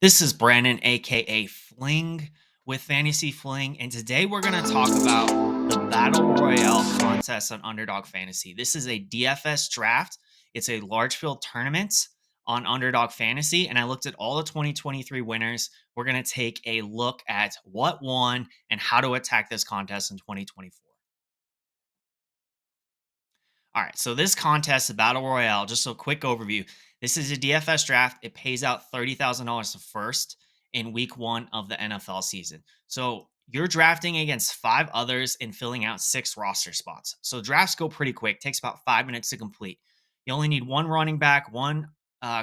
This is Brandon, aka Fling, with Fantasy Fling, and today we're going to talk about the Battle Royale contest on Underdog Fantasy. This is a DFS draft. It's a large field tournament on Underdog Fantasy, and I looked at all the 2023 winners. We're going to take a look at what won and how to attack this contest in 2024. All right, so this contest, the Battle Royale, just a quick overview. This is a DFS draft. It pays out $30,000 to first in week one of the NFL season. So you're drafting against five others and filling out six roster spots. So drafts go pretty quick, takes about 5 minutes to complete. You only need one running back, one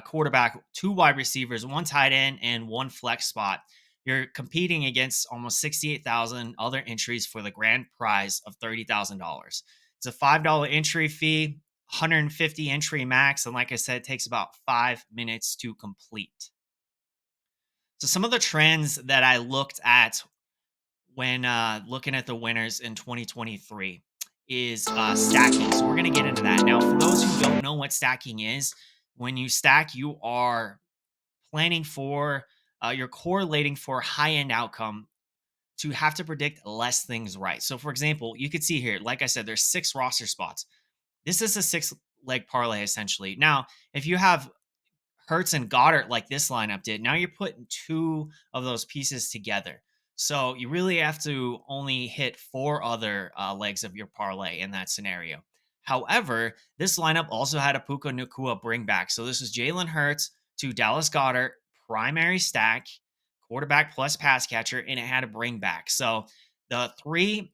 quarterback, two wide receivers, one tight end, and one flex spot. You're competing against almost 68,000 other entries for the grand prize of $30,000. It's a $5 entry fee, 150 entry max. And like I said, it takes about 5 minutes to complete. So, some of the trends that I looked at when looking at the winners in 2023 is stacking. So, we're going to get into that. Now, for those who don't know what stacking is, when you stack, you are planning for, you're correlating for high end outcome to have to predict less things right. So, for example, you could see here, like I said, there's six roster spots. This is a six leg parlay essentially. Now, if you have Hertz and Goddard like this lineup did, now you're putting two of those pieces together. So you really have to only hit four other legs of your parlay in that scenario. However, this lineup also had a Puka Nakua bring back. So this is Jalen Hurts to Dallas Goddard, primary stack, quarterback plus pass catcher, and it had a bring back. So the three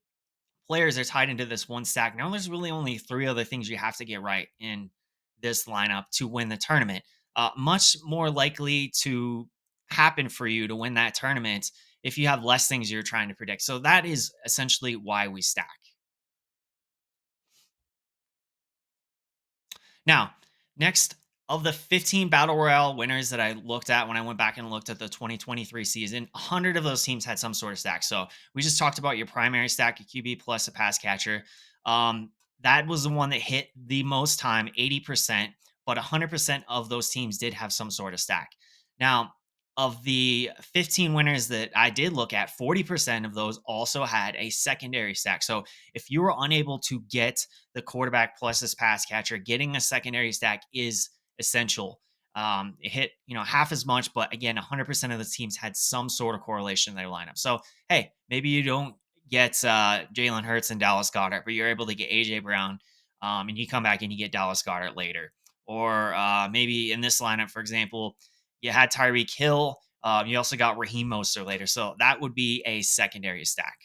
players are tied into this one stack. Now there's really only three other things you have to get right in this lineup to win the tournament. Much more likely to happen for you to win that tournament if you have less things you're trying to predict. So that is essentially why we stack. Now, next of the 15 Battle Royale winners that I looked at when I went back and looked at the 2023 season, 100 of those teams had some sort of stack. So we just talked about your primary stack, a QB plus a pass catcher. That was the one that hit the most time, 80%, but 100% of those teams did have some sort of stack. Now, of the 15 winners that I did look at, 40% of those also had a secondary stack. So if you were unable to get the quarterback plus his pass catcher, getting a secondary stack is essential. It hit, half as much, but again, 100% of the teams had some sort of correlation in their lineup. So, hey, maybe you don't get Jalen Hurts and Dallas Goddard, but you're able to get AJ Brown, and you come back and you get Dallas Goddard later. Or maybe in this lineup, for example, you had Tyreek Hill. You also got Raheem Mostert later. So that would be a secondary stack.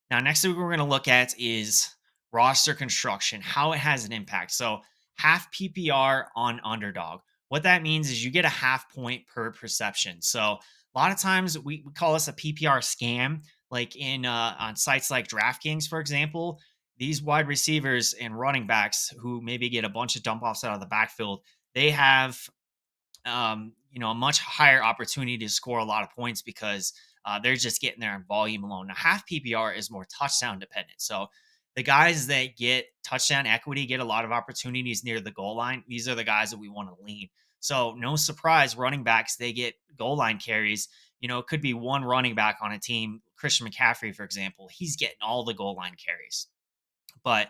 Now, next thing we're going to look at is roster construction, how it has an impact. So, half PPR on underdog. What that means is you get a half point per perception. So, a lot of times we call this a PPR scam, like in on sites like DraftKings, for example. These wide receivers and running backs who maybe get a bunch of dump offs out of the backfield, they have a much higher opportunity to score a lot of points because they're just getting there in volume alone. Now, half PPR is more touchdown dependent. So the guys that get touchdown equity get a lot of opportunities near the goal line. These are the guys that we want to lean. So no surprise, running backs, they get goal line carries. It could be one running back on a team. Christian McCaffrey, for example, he's getting all the goal line carries. But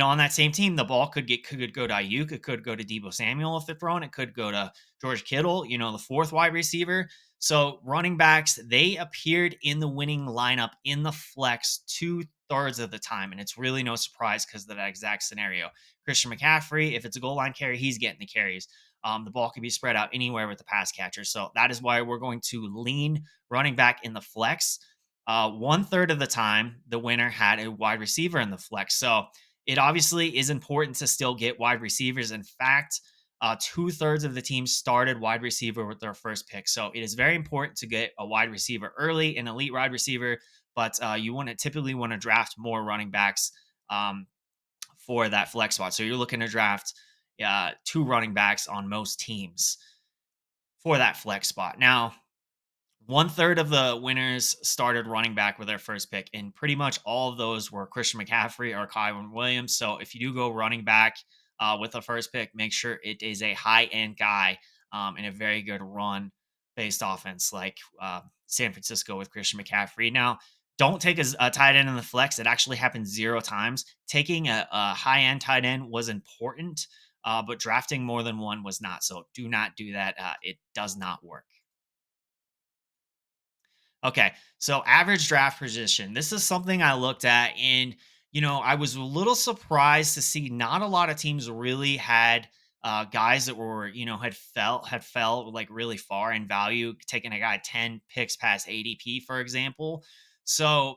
on that same team, the ball could go to Ayuk, it could go to Debo Samuel if they're thrown, it could go to George Kittle, the fourth wide receiver. So running backs, they appeared in the winning lineup in the flex 2/3 of the time, and it's really no surprise because of that exact scenario. Christian McCaffrey, if it's a goal line carry, he's getting the carries. The ball can be spread out anywhere with the pass catcher. So that is why we're going to lean running back in the flex. 1/3 of the time, the winner had a wide receiver in the flex. So it obviously is important to still get wide receivers. In fact, 2/3 of the team started wide receiver with their first pick. So it is very important to get a wide receiver early, an elite wide receiver, but you typically want to draft more running backs for that flex spot. So you're looking to draft two running backs on most teams for that flex spot. Now, 1/3 of the winners started running back with their first pick, and pretty much all of those were Christian McCaffrey or Kyron Williams. So if you do go running back with the first pick, make sure it is a high end guy and a very good run based offense like San Francisco with Christian McCaffrey. Now, don't take a tight end in the flex. It actually happened 0 times. Taking a high end tight end was important, but drafting more than one was not. So do not do that. It does not work. Okay, so average draft position. This is something I looked at, and I was a little surprised to see not a lot of teams really had guys that were had fell like really far in value, taking a guy 10 picks past ADP, for example. So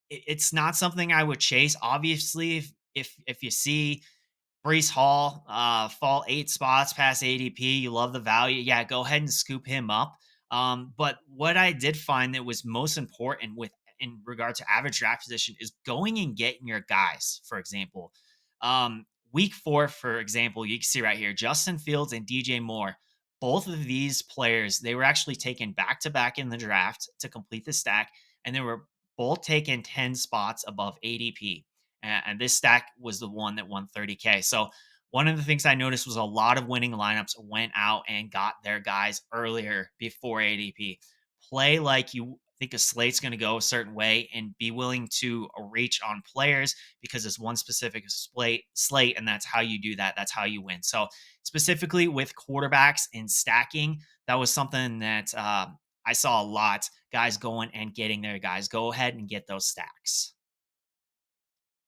it's not something I would chase. Obviously, if you see Brees Hall, fall 8 spots past ADP. You love the value. Yeah, go ahead and scoop him up. But what I did find that was most important with in regard to average draft position is going and getting your guys. For example, week 4, for example, you can see right here, Justin Fields and DJ Moore. Both of these players, they were actually taken back to back in the draft to complete the stack, and they were both taken 10 spots above ADP. And this stack was the one that won 30K. So one of the things I noticed was a lot of winning lineups went out and got their guys earlier before ADP. Play like you think a slate's going to go a certain way and be willing to reach on players because it's one specific slate, and that's how you do that. That's how you win. So specifically with quarterbacks and stacking, that was something that I saw a lot guys going and getting their guys. Go ahead and get those stacks.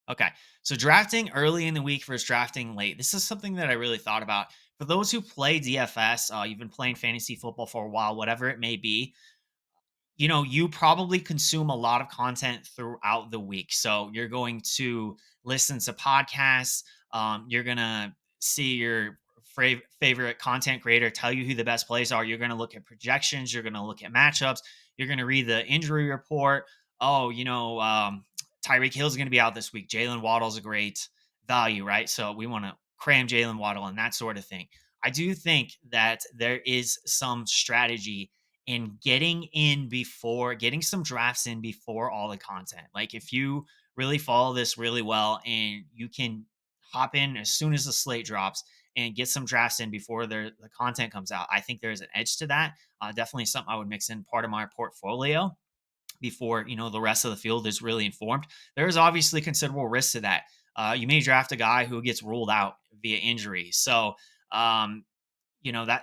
Okay. So drafting early in the week versus drafting late. This is something that I really thought about. For those who play DFS, you've been playing fantasy football for a while, whatever it may be, you probably consume a lot of content throughout the week. So you're going to listen to podcasts. You're going to see your favorite content creator tell you who the best plays are. You're going to look at projections. You're going to look at matchups. You're going to read the injury report. Oh, Tyreek Hill's going to be out this week. Jalen Waddle's a great value, right? So we want to cram Jalen Waddle and that sort of thing. I do think that there is some strategy in getting some drafts in before all the content. Like if you really follow this really well and you can hop in as soon as the slate drops and get some drafts in before the content comes out, I think there's an edge to that. Definitely something I would mix in part of my portfolio before the rest of the field is really informed. There is obviously considerable risk to that. You may draft a guy who gets ruled out via injury, so um,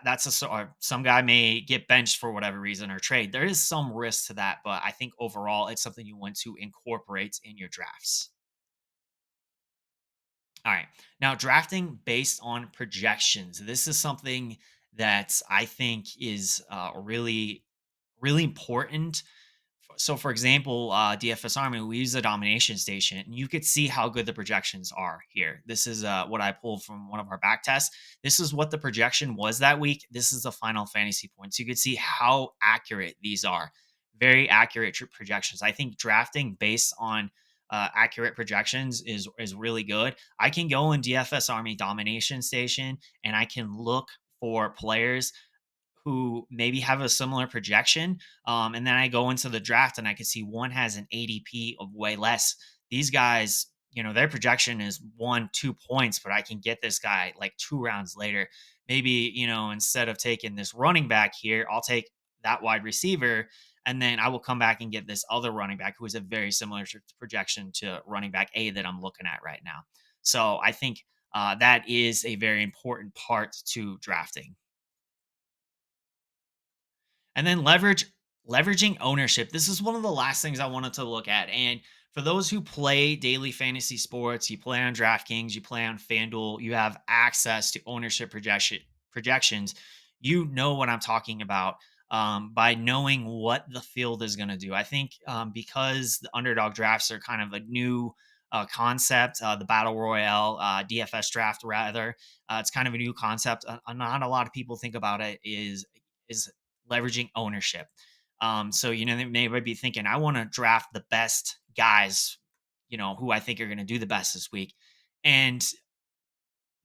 that's or some guy may get benched for whatever reason or trade. There is some risk to that, but I think overall it's something you want to incorporate in your drafts. All right. Now, drafting based on projections. This is something that I think is really important. So, for example, DFS Army, we use the domination station, and you could see how good the projections are here. This is what I pulled from one of our back tests. This is what the projection was that week. This is the final fantasy points. You could see how accurate these are. Very accurate projections. I think drafting based on accurate projections is really good. I can go in DFS Army domination station and I can look for players who maybe have a similar projection. And then I go into the draft and I can see one has an ADP of way less. These guys, their projection is 1, 2 points, but I can get this guy like 2 rounds later. Maybe, instead of taking this running back here, I'll take that wide receiver. And then I will come back and get this other running back who is a very similar projection to running back A that I'm looking at right now. So I think that is a very important part to drafting. And then leveraging ownership. This is one of the last things I wanted to look at. And for those who play daily fantasy sports, you play on DraftKings, you play on FanDuel, you have access to ownership projections. You know what I'm talking about by knowing what the field is going to do. I think because the underdog drafts are kind of a new concept, the battle royale DFS draft rather, it's kind of a new concept. Not a lot of people think about it is leveraging ownership. So they may be thinking, I want to draft the best guys, who I think are going to do the best this week, and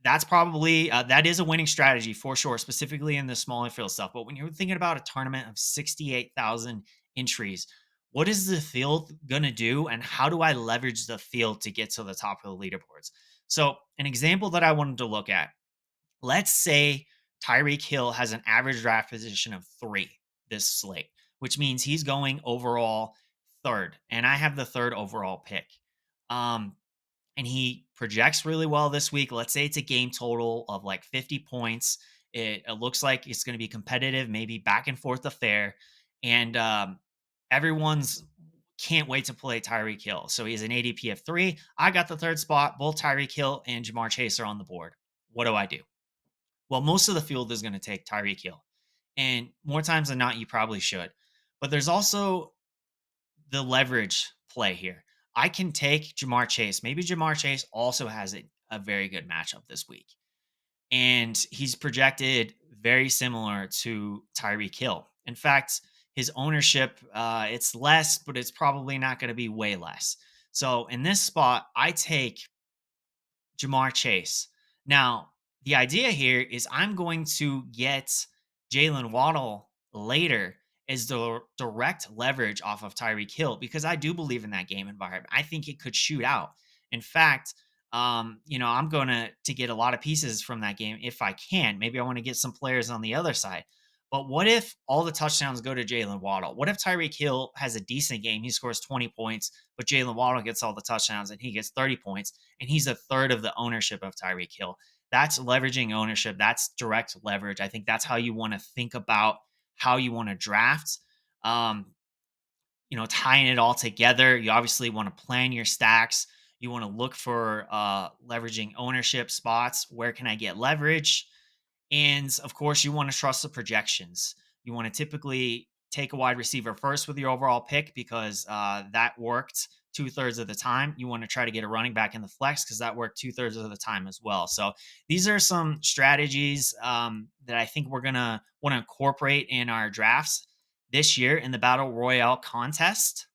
that's probably that is a winning strategy for sure, specifically in the smaller field stuff. But when you're thinking about a tournament of 68,000 entries, what is the field going to do, and how do I leverage the field to get to the top of the leaderboards? So, an example that I wanted to look at. Let's say Tyreek Hill has an average draft position of 3. this slate, which means he's going overall third, and I have the third overall pick. Um, and he projects really well this week. Let's say it's a game total of like 50 points. It looks like it's going to be competitive, maybe back and forth affair. And everyone's can't wait to play Tyreek Hill. So he's an ADP of 3. I got the third spot. Both Tyreek Hill and Jamar Chase are on the board. What do I do? Well, most of the field is going to take Tyreek Hill. And more times than not, you probably should. But there's also the leverage play here. I can take Jamar Chase. Maybe Jamar Chase also has a very good matchup this week. And he's projected very similar to Tyreek Hill. In fact, his ownership, it's less, but it's probably not going to be way less. So in this spot, I take Jamar Chase. Now, the idea here is I'm going to get Jalen Waddle later as the direct leverage off of Tyreek Hill because I do believe in that game environment. I think it could shoot out. In fact, I'm going to get a lot of pieces from that game if I can. Maybe I want to get some players on the other side. But what if all the touchdowns go to Jalen Waddle? What if Tyreek Hill has a decent game? He scores 20 points, but Jalen Waddle gets all the touchdowns and he gets 30 points, and he's a third of the ownership of Tyreek Hill. That's leveraging ownership. That's direct leverage. I think that's how you want to think about how you want to draft. Um, tying it all together, you obviously want to plan your stacks. You want to look for leveraging ownership spots. Where can I get leverage? And of course, you want to trust the projections. You want to typically take a wide receiver first with your overall pick because that worked 2/3 of the time. You want to try to get a running back in the flex because that worked 2/3 of the time as well. So these are some strategies that I think we're going to want to incorporate in our drafts this year in the Battle Royale contest.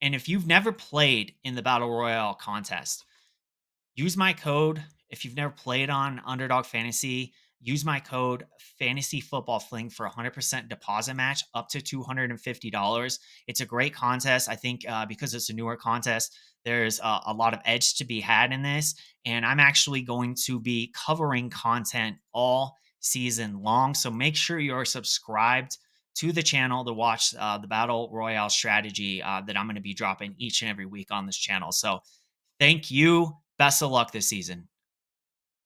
And if you've never played in the Battle Royale contest, use my code. If you've never played on Underdog Fantasy, use my code Fantasy Football Fling for 100% deposit match up to $250. It's a great contest. I think because it's a newer contest, there's a lot of edge to be had in this. And I'm actually going to be covering content all season long. So make sure you're subscribed to the channel to watch the Battle Royale strategy that I'm going to be dropping each and every week on this channel. So thank you. Best of luck this season.